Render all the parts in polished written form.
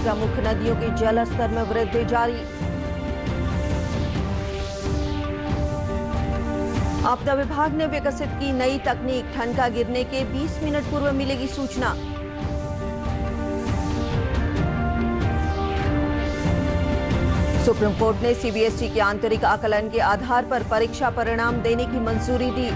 प्रमुख नदियों के जलस्तर में वृद्धि जारी। आपदा विभाग ने विकसित की नई तकनीक, ठनका गिरने के 20 मिनट पूर्व मिलेगी सूचना। सुप्रीम कोर्ट ने सीबीएसई के आंतरिक आकलन के आधार पर परीक्षा परिणाम देने की मंजूरी दी।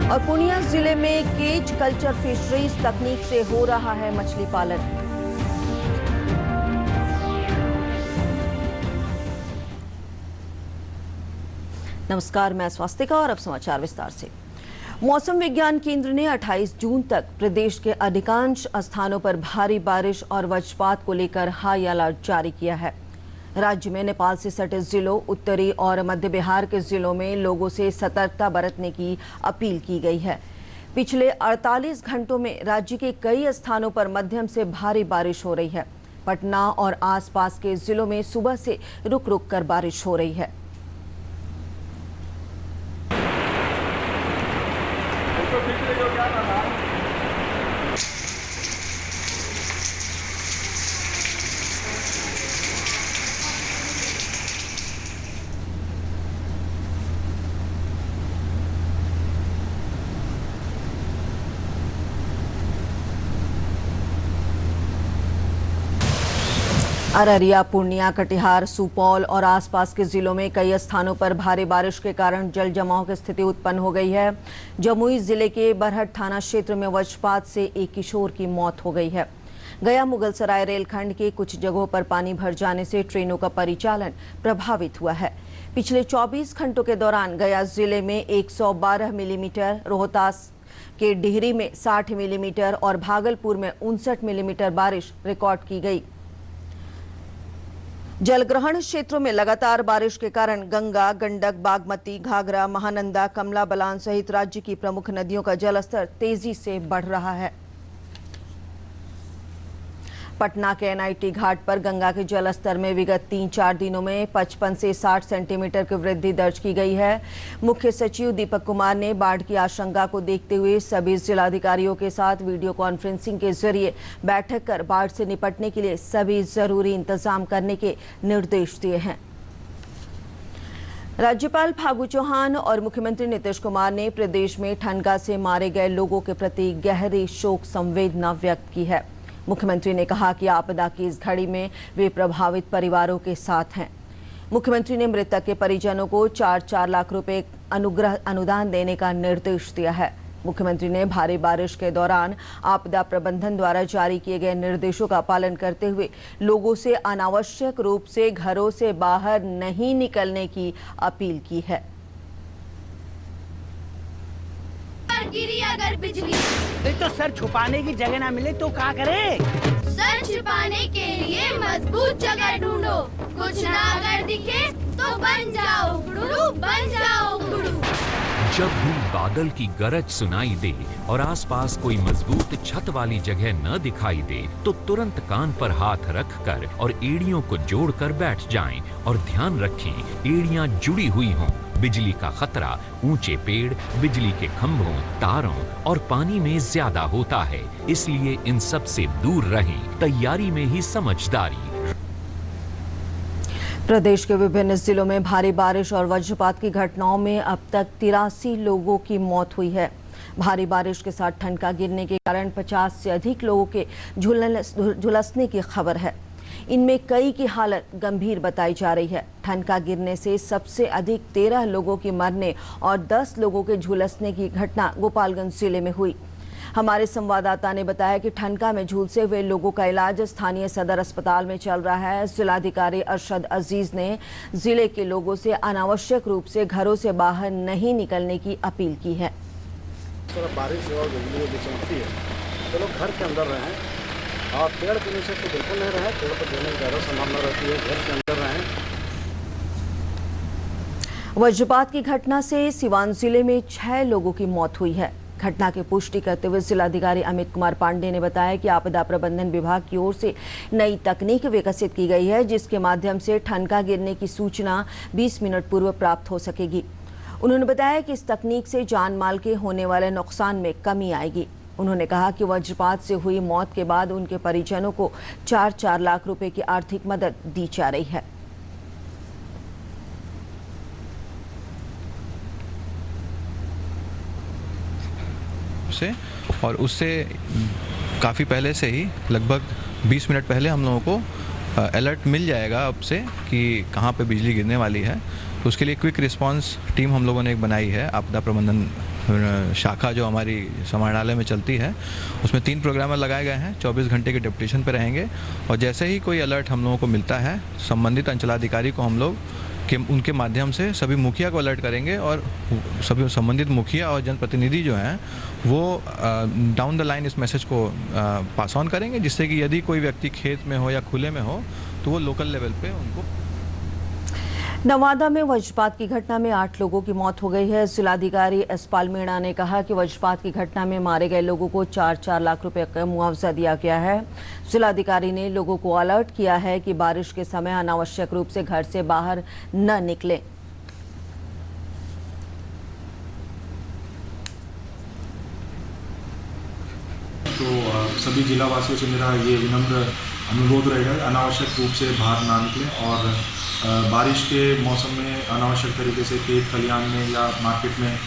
और पूर्णिया जिले में केज कल्चर फिशरीज तकनीक से हो रहा है मछली पालन। नमस्कार, मैं स्वास्तिका और अब समाचार विस्तार से। मौसम विज्ञान केंद्र ने 28 जून तक प्रदेश के अधिकांश स्थानों पर भारी बारिश और वज्रपात को लेकर हाई अलर्ट जारी किया है। राज्य में नेपाल से सटे जिलों, उत्तरी और मध्य बिहार के जिलों में लोगों से सतर्कता बरतने की अपील की गई है। पिछले 48 घंटों में राज्य के कई स्थानों पर मध्यम से भारी बारिश हो रही है। पटना और आसपास के जिलों में सुबह से रुक रुक कर बारिश हो रही है। अररिया, पूर्णिया, कटिहार, सुपौल और आसपास के जिलों में कई स्थानों पर भारी बारिश के कारण जल जमाव की स्थिति उत्पन्न हो गई है। जमुई जिले के बरहट थाना क्षेत्र में वज्रपात से एक किशोर की मौत हो गई है। गया मुगलसराय रेलखंड के कुछ जगहों पर पानी भर जाने से ट्रेनों का परिचालन प्रभावित हुआ है। पिछले 24 घंटों के दौरान गया जिले में 112 मिलीमीटर, रोहतास के डिहरी में 60 मिलीमीटर और भागलपुर में 59 मिलीमीटर बारिश रिकॉर्ड की गई। जलग्रहण क्षेत्रों में लगातार बारिश के कारण गंगा, गंडक, बागमती, घाघरा, महानंदा, कमला बलान सहित राज्य की प्रमुख नदियों का जलस्तर तेजी से बढ़ रहा है। पटना के एनआईटी घाट पर गंगा के जलस्तर में विगत 3-4 दिनों में 55 से 60 सेंटीमीटर की वृद्धि दर्ज की गई है। मुख्य सचिव दीपक कुमार ने बाढ़ की आशंका को देखते हुए सभी जिलाधिकारियों के साथ वीडियो कॉन्फ्रेंसिंग के जरिए बैठक कर बाढ़ से निपटने के लिए सभी जरूरी इंतजाम करने के निर्देश दिए हैं। राज्यपाल फागू चौहान और मुख्यमंत्री नीतीश कुमार ने प्रदेश में ठनका से मारे गए लोगों के प्रति गहरी शोक संवेदना व्यक्त की है। मुख्यमंत्री ने कहा कि आपदा की इस घड़ी में वे प्रभावित परिवारों के साथ हैं। मुख्यमंत्री ने मृतक के परिजनों को 4-4 लाख रुपए अनुदान देने का निर्देश दिया है। मुख्यमंत्री ने भारी बारिश के दौरान आपदा प्रबंधन द्वारा जारी किए गए निर्देशों का पालन करते हुए लोगों से अनावश्यक रूप से घरों से बाहर नहीं निकलने की अपील की है। गिरी अगर बिजली तो सर छुपाने की जगह ना मिले तो क्या करे? सर छुपाने के लिए मजबूत जगह ढूंढो। कुछ ना अगर दिखे तो बन जाओ गुरु, बन जाओ गुरु। जब भी बादल की गरज सुनाई दे और आसपास कोई मजबूत छत वाली जगह न दिखाई दे तो तुरंत कान पर हाथ रखकर और एड़ियों को जोड़कर बैठ जाएं और ध्यान रखें एड़ियां जुड़ी हुई हों। बिजली का खतरा ऊंचे पेड़, बिजली के खंभों, तारों और पानी में ज्यादा होता है, इसलिए इन सब से दूर रहें। तैयारी में ही समझदारी। प्रदेश के विभिन्न जिलों में भारी बारिश और वज्रपात की घटनाओं में अब तक 83 लोगों की मौत हुई है। भारी बारिश के साथ ठनका गिरने के कारण 50 से अधिक लोगों के झुलसने की खबर है। इनमें कई की हालत गंभीर बताई जा रही है। ठनका गिरने से सबसे अधिक 13 लोगों की मरने और 10 लोगों के झुलसने की घटना गोपालगंज जिले में हुई। हमारे संवाददाता ने बताया कि ठनका में झुलसे हुए लोगों का इलाज स्थानीय सदर अस्पताल में चल रहा है। जिलाधिकारी अरशद अजीज ने जिले के लोगों से अनावश्यक रूप से घरों से बाहर नहीं निकलने की अपील की है। बारिश और बिजली चमकती है तो लोग घर के अंदर रहें और पेड़ के नीचे तो बिल्कुल नहीं रहें। पेड़ पर गिरने की ज़्यादा संभावना रहती है। घर के अंदर रहें। वज्रपात की घटना से सिवान जिले में 6 लोगों की मौत हुई है। घटना की पुष्टि करते हुए जिलाधिकारी अमित कुमार पांडे ने बताया कि आपदा प्रबंधन विभाग की ओर से नई तकनीक विकसित की गई है, जिसके माध्यम से ठनका गिरने की सूचना 20 मिनट पूर्व प्राप्त हो सकेगी। उन्होंने बताया कि इस तकनीक से जान माल के होने वाले नुकसान में कमी आएगी। उन्होंने कहा कि वज्रपात से हुई मौत के बाद उनके परिजनों को 4-4 लाख रुपए की आर्थिक मदद दी जा रही है। और उससे काफ़ी पहले से ही लगभग 20 मिनट पहले हम लोगों को अलर्ट मिल जाएगा अब से कि कहाँ पे बिजली गिरने वाली है। तो उसके लिए क्विक रिस्पांस टीम हम लोगों ने एक बनाई है। आपदा प्रबंधन शाखा जो हमारी समाहरणालय में चलती है, उसमें 3 प्रोग्रामर लगाए गए हैं, 24 घंटे के डेप्यूटेशन पे रहेंगे। और जैसे ही कोई अलर्ट हम लोगों को मिलता है, संबंधित अंचलाधिकारी को हम लोग कि उनके माध्यम से सभी मुखिया को अलर्ट करेंगे और सभी संबंधित मुखिया और जनप्रतिनिधि जो हैं वो डाउन द लाइन इस मैसेज को पास ऑन करेंगे, जिससे कि यदि कोई व्यक्ति खेत में हो या खुले में हो तो वो लोकल लेवल पे उनको। नवादा में वज्रपात की घटना में 8 लोगों की मौत हो गई है। जिलाधिकारी एसपाल मीणा ने कहा कि वज्रपात की घटना में मारे गए लोगों को 4-4 लाख रुपए का मुआवजा दिया गया है। जिलाधिकारी ने लोगों को अलर्ट किया है कि बारिश के समय अनावश्यक रूप से घर से बाहर न निकलें। तो सभी जिलावासियों से मेरा ये विनम्र अनुरोध रहेगा, अनावश्यक रूप से बाहर ना निकलें और बारिश के मौसम में अनावश्यक तरीके से खेत खलिहान में या मार्केट में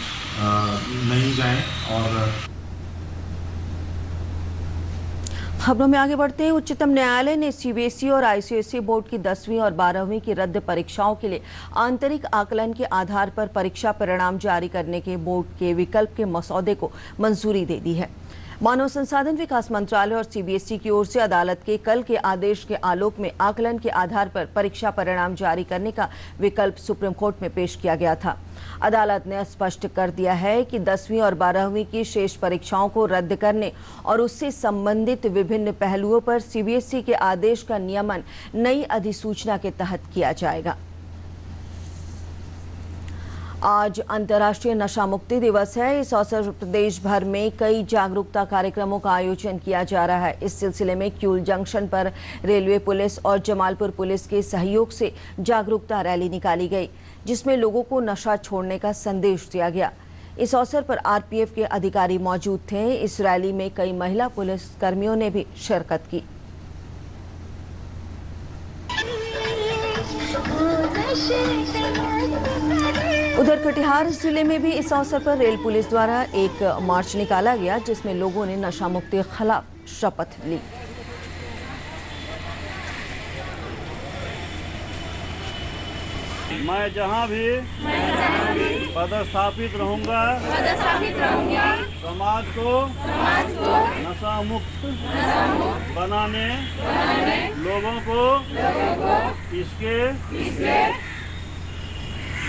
नहीं जाएं। और खबरों में आगे बढ़ते हैं। उच्चतम न्यायालय ने सीबीएसई और आईसीएसई बोर्ड की 10वीं और 12वीं की रद्द परीक्षाओं के लिए आंतरिक आकलन के आधार पर परीक्षा परिणाम जारी करने के बोर्ड के विकल्प के मसौदे को मंजूरी दे दी है। मानव संसाधन विकास मंत्रालय और सीबीएसई की ओर से अदालत के कल के आदेश के आलोक में आकलन के आधार पर परीक्षा परिणाम जारी करने का विकल्प सुप्रीम कोर्ट में पेश किया गया था। अदालत ने स्पष्ट कर दिया है कि 10वीं और 12वीं की शेष परीक्षाओं को रद्द करने और उससे संबंधित विभिन्न पहलुओं पर सीबीएसई के आदेश का नियमन नई अधिसूचना के तहत किया जाएगा। आज अंतर्राष्ट्रीय नशा मुक्ति दिवस है। इस अवसर पर प्रदेश भर में कई जागरूकता कार्यक्रमों का आयोजन किया जा रहा है। इस सिलसिले में क्यूल जंक्शन पर रेलवे पुलिस और जमालपुर पुलिस के सहयोग से जागरूकता रैली निकाली गई, जिसमें लोगों को नशा छोड़ने का संदेश दिया गया। इस अवसर पर आरपीएफ के अधिकारी मौजूद थे। इस रैली में कई महिला पुलिस कर्मियों ने भी शिरकत की। उधर कटिहार जिले में भी इस अवसर पर रेल पुलिस द्वारा एक मार्च निकाला गया, जिसमें लोगों ने नशा मुक्ति के खिलाफ शपथ ली। मैं जहाँ भी पदस्थापित रहूँगा समाज को नशा मुक्त बनाने लोगों को इसके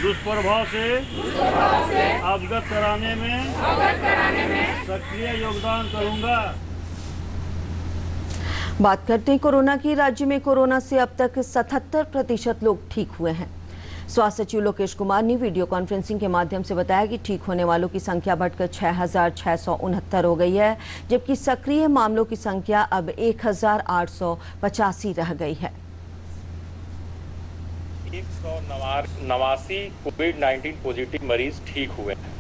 दुष्प्रभाव से अवगत कराने में सक्रिय योगदान करूँगा। बात करते हैं कोरोना की। राज्य में कोरोना से अब तक 77% लोग ठीक हुए हैं। स्वास्थ्य सचिव लोकेश कुमार ने वीडियो कॉन्फ्रेंसिंग के माध्यम से बताया कि ठीक होने वालों की संख्या बढ़कर 6,669 हो गई है, जबकि सक्रिय मामलों की संख्या अब 1,885 रह गई है। 189 कोविड-19 पॉजिटिव मरीज ठीक हुए हैं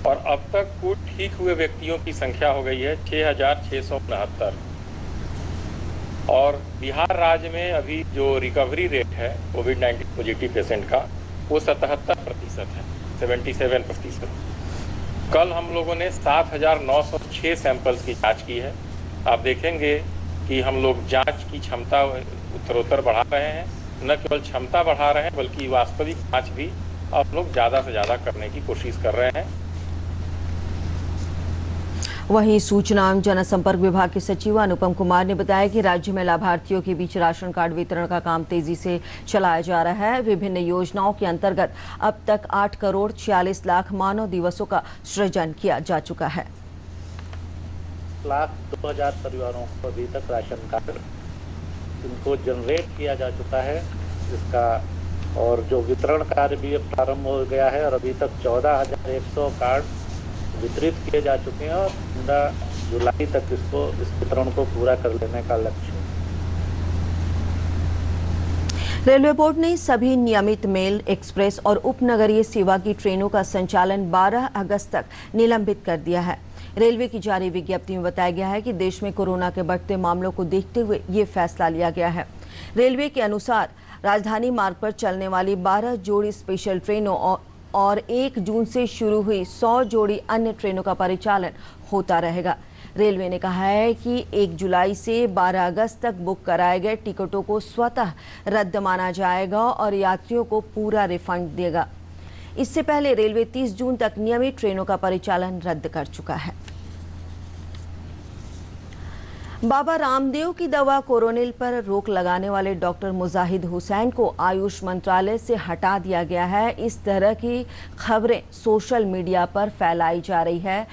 और अब तक कुल ठीक हुए व्यक्तियों की संख्या हो गई है 6,669। और बिहार राज्य में अभी जो रिकवरी रेट है कोविड-19 पॉजिटिव पेशेंट का वो 77% है, 77%। कल हम लोगों ने 7,906 सैंपल्स की जांच की है। आप देखेंगे कि हम लोग जांच की क्षमता उत्तरोत्तर बढ़ा रहे हैं। न केवल क्षमता बढ़ा रहे हैं बल्कि वास्तविक जांच भी आप लोग ज़्यादा से ज़्यादा करने की कोशिश कर रहे हैं। वहीं सूचना एवं जनसंपर्क विभाग के सचिव अनुपम कुमार ने बताया कि राज्य में लाभार्थियों के बीच राशन कार्ड वितरण का काम तेजी से चलाया जा रहा है। विभिन्न योजनाओं के अंतर्गत अब तक 8 करोड़ 46 लाख मानव दिवसों का सृजन किया जा चुका है। 1,02,000 परिवारों को अभी तक राशन कार्ड इनको जनरेट किया जा चुका है इसका, और जो वितरण कार्य भी प्रारंभ हो गया है और अभी तक 14,100 कार्ड वितरित किए जा चुके हैं और 15 जुलाई तक इस वितरण को पूरा कर लेने का लक्ष्य है। रेलवे बोर्ड ने सभी नियमित मेल, एक्सप्रेस और उपनगरीय सेवा की ट्रेनों का संचालन 12 अगस्त तक निलंबित कर दिया है। रेलवे की जारी विज्ञप्ति में बताया गया है कि देश में कोरोना के बढ़ते मामलों को देखते हुए ये फैसला लिया गया है। रेलवे के अनुसार राजधानी मार्ग पर चलने वाली 12 जोड़ी स्पेशल ट्रेनों और 1 जून से शुरू हुई 100 जोड़ी अन्य ट्रेनों का परिचालन होता रहेगा। रेलवे ने कहा है कि 1 जुलाई से 12 अगस्त तक बुक कराए गए टिकटों को स्वतः रद्द माना जाएगा और यात्रियों को पूरा रिफंड देगा। इससे पहले रेलवे 30 जून तक नियमित ट्रेनों का परिचालन रद्द कर चुका है। बाबा रामदेव की दवा कोरोनिल पर रोक लगाने वाले डॉक्टर मुजाहिद हुसैन को आयुष मंत्रालय से हटा दिया गया है। इस तरह की खबरें सोशल मीडिया पर फैलाई जा रही है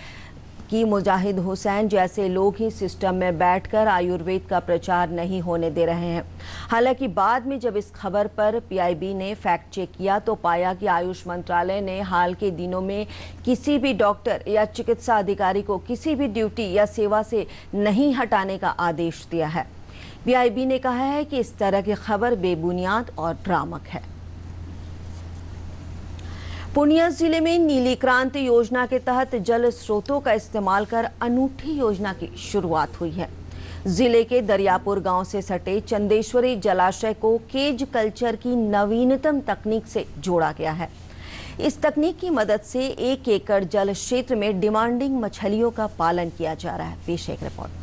कि मुजाहिद हुसैन जैसे लोग ही सिस्टम में बैठकर आयुर्वेद का प्रचार नहीं होने दे रहे हैं। हालांकि बाद में जब इस खबर पर पीआईबी ने फैक्ट चेक किया तो पाया कि आयुष मंत्रालय ने हाल के दिनों में किसी भी डॉक्टर या चिकित्सा अधिकारी को किसी भी ड्यूटी या सेवा से नहीं हटाने का आदेश दिया है। पीआईबी ने कहा है कि इस तरह की खबर बेबुनियाद और भ्रामक है। पूर्णिया जिले में नीली क्रांति योजना के तहत जल स्रोतों का इस्तेमाल कर अनूठी योजना की शुरुआत हुई है। जिले के दरियापुर गांव से सटे चंदेश्वरी जलाशय को केज कल्चर की नवीनतम तकनीक से जोड़ा गया है। इस तकनीक की मदद से 1 एकड़ जल क्षेत्र में डिमांडिंग मछलियों का पालन किया जा रहा है। पेश एक रिपोर्ट।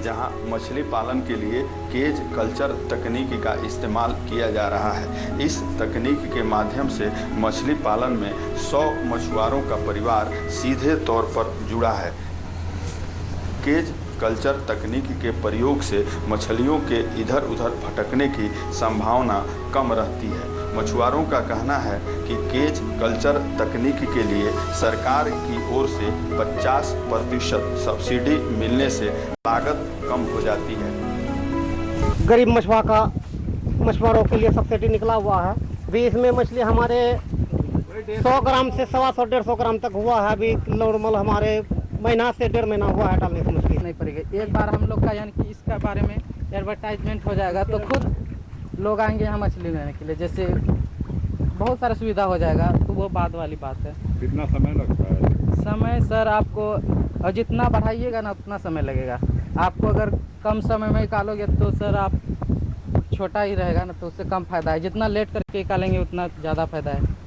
जहां मछली पालन के लिए केज कल्चर तकनीक का इस्तेमाल किया जा रहा है। इस तकनीक के माध्यम से मछली पालन में 100 मछुआरों का परिवार सीधे तौर पर जुड़ा है। केज कल्चर तकनीक के प्रयोग से मछलियों के इधर उधर भटकने की संभावना कम रहती है। मछुआरों का कहना है कि केज कल्चर तकनीक के लिए सरकार की ओर से 50% सब्सिडी मिलने से लागत कम हो जाती है। गरीब मछुआरों के लिए सब्सिडी निकला हुआ है। अभी इसमें मछली हमारे 100 ग्राम से 125-150 ग्राम तक हुआ है। अभी नॉर्मल हमारे महीना से 1.5 महीना हुआ है डालने से मछली नहीं पड़ेगी। एक बार हम लोग का यानी कि इसका बारे में एडवर्टाइजमेंट हो जाएगा तो खुद लोग आएंगे यहाँ मछली लेने के लिए। जैसे बहुत सारा सुविधा हो जाएगा तो वो बाद वाली बात है। कितना समय लगता है? समय सर आपको और जितना बढ़ाइएगा ना उतना समय लगेगा। आपको अगर कम समय में निकालोगे तो सर आप छोटा ही रहेगा ना तो उससे कम फायदा है। जितना लेट करके निकालेंगे उतना ज़्यादा फायदा है।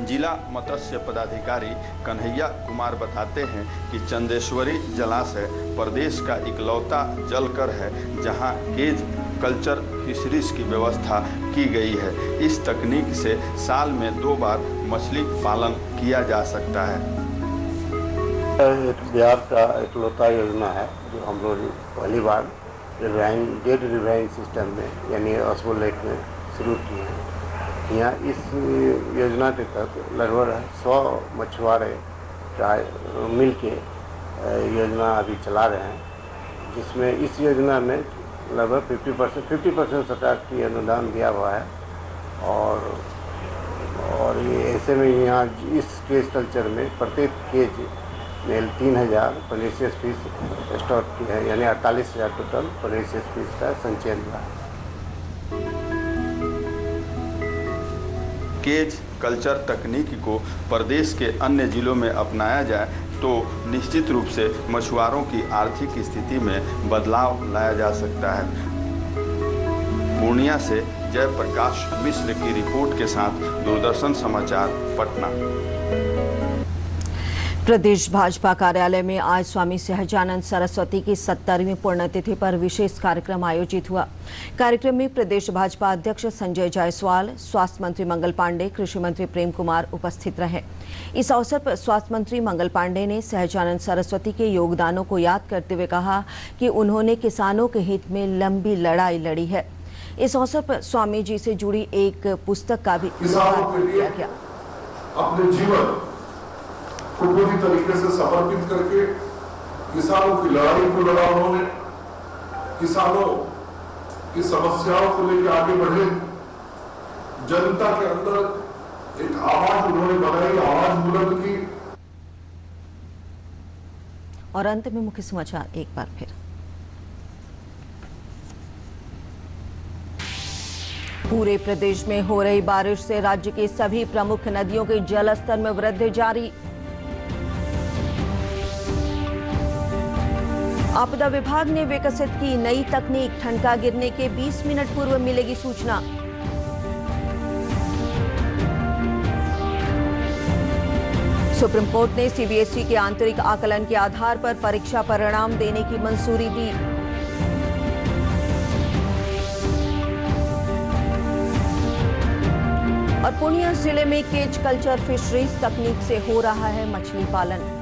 जिला मत्स्य पदाधिकारी कन्हैया कुमार बताते हैं कि चंदेश्वरी जलाशय प्रदेश का इकलौता जलकर है जहां केज कल्चर फिशरीज की व्यवस्था की गई है। इस तकनीक से साल में 2 बार मछली पालन किया जा सकता है। बिहार का इकलौता योजना है जो हम लोग पहली बार डेड रिवाइंग सिस्टम में यानी असबो लेक में शुरू किए हैं। यहाँ इस योजना के तहत लगभग 100 मछुआरे मिल के योजना अभी चला रहे हैं, जिसमें इस योजना में लगभग 50% सरकार की अनुदान दिया हुआ है। और ये ऐसे में यहाँ इस केज कल्चर में प्रत्येक केज में 3000 पॉलिशियस फिश स्टॉक की है, यानी 48,000 टोटल पॉलिशियस फिश का संचयन हुआ है। केज कल्चर तकनीक को प्रदेश के अन्य जिलों में अपनाया जाए तो निश्चित रूप से मछुआरों की आर्थिक स्थिति में बदलाव लाया जा सकता है। पूर्णिया से जयप्रकाश मिश्र की रिपोर्ट के साथ दूरदर्शन समाचार पटना। प्रदेश भाजपा कार्यालय में आज स्वामी सहजानंद सरस्वती की 70वीं पुण्यतिथि पर विशेष कार्यक्रम आयोजित हुआ। कार्यक्रम में प्रदेश भाजपा अध्यक्ष संजय जायसवाल, स्वास्थ्य मंत्री मंगल पांडे, कृषि मंत्री प्रेम कुमार उपस्थित रहे। इस अवसर पर स्वास्थ्य मंत्री मंगल पांडे ने सहजानंद सरस्वती के योगदानों को याद करते हुए कहा कि उन्होंने किसानों के हित में लंबी लड़ाई लड़ी है। इस अवसर पर स्वामी जी से जुड़ी एक पुस्तक का भी लोकार्पण किया गया। अपने जीवन को पूरी तरीके से समर्पित करके किसानों की लड़ाई को लड़ा उन्होंने, किसानों की समस्याओं को लेकर आगे बढ़े, जनता के अंदर एक आवाज उन्होंने बनाई, आवाज बुलंद की। और अंत में मुख्य समाचार एक बार फिर। पूरे प्रदेश में हो रही बारिश से राज्य की सभी प्रमुख नदियों के जलस्तर में वृद्धि जारी। आपदा विभाग ने विकसित की नई तकनीक, ठनका गिरने के 20 मिनट पूर्व मिलेगी सूचना। सुप्रीम कोर्ट ने सीबीएसई के आंतरिक आकलन के आधार पर परीक्षा परिणाम देने की मंजूरी दी। और पूर्णिया जिले में केज कल्चर फिशरीज तकनीक से हो रहा है मछली पालन।